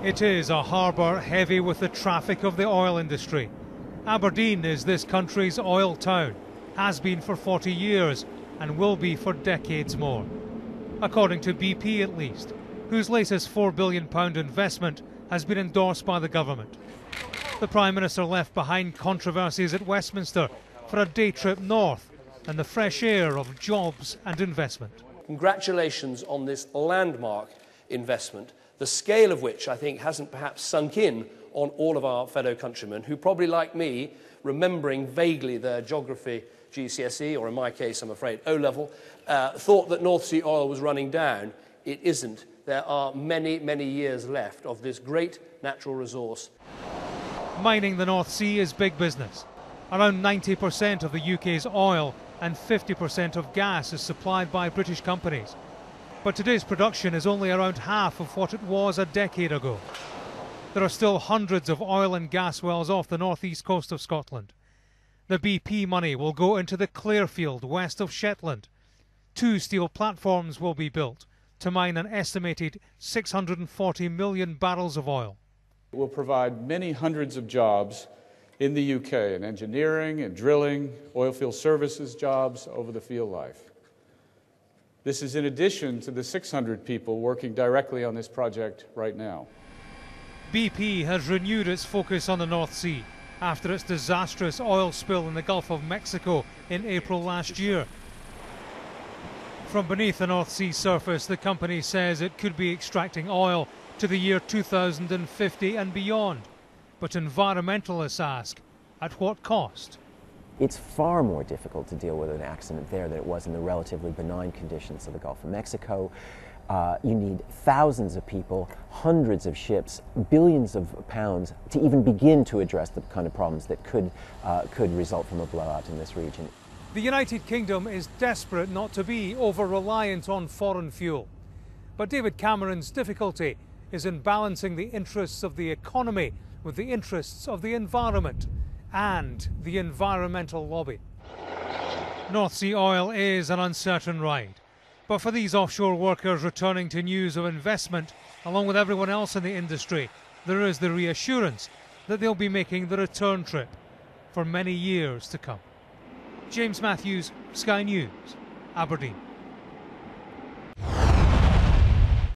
It is a harbour heavy with the traffic of the oil industry. Aberdeen is this country's oil town, has been for 40 years and will be for decades more. According to BP at least, whose latest £4 billion investment has been endorsed by the government. The Prime Minister left behind controversies at Westminster for a day trip north and the fresh air of jobs and investment. Congratulations on this landmark investment, the scale of which I think hasn't perhaps sunk in on all of our fellow countrymen who probably, like me, remembering vaguely their geography GCSE, or in my case, I'm afraid, O-level, thought that North Sea oil was running down. It isn't. There are many, many years left of this great natural resource. Mining the North Sea is big business. Around 90% of the UK's oil and 50% of gas is supplied by British companies. But today's production is only around half of what it was a decade ago. There are still hundreds of oil and gas wells off the northeast coast of Scotland. The BP money will go into the Clarefield west of Shetland. 2 steel platforms will be built to mine an estimated 640 million barrels of oil. It will provide many hundreds of jobs in the UK in engineering and drilling, oilfield services jobs over the field life. This is in addition to the 600 people working directly on this project right now. BP has renewed its focus on the North Sea after its disastrous oil spill in the Gulf of Mexico in April last year. From beneath the North Sea surface, the company says it could be extracting oil to the year 2050 and beyond. But environmentalists ask, at what cost? It's far more difficult to deal with an accident there than it was in the relatively benign conditions of the Gulf of Mexico. You need thousands of people, hundreds of ships, billions of pounds to even begin to address the kind of problems that could result from a blowout in this region. The United Kingdom is desperate not to be over-reliant on foreign fuel. But David Cameron's difficulty is in balancing the interests of the economy with the interests of the environment and the environmental lobby. North Sea oil is an uncertain ride. But for these offshore workers returning to news of investment, along with everyone else in the industry, there is the reassurance that they'll be making the return trip for many years to come. James Matthews, Sky News, Aberdeen.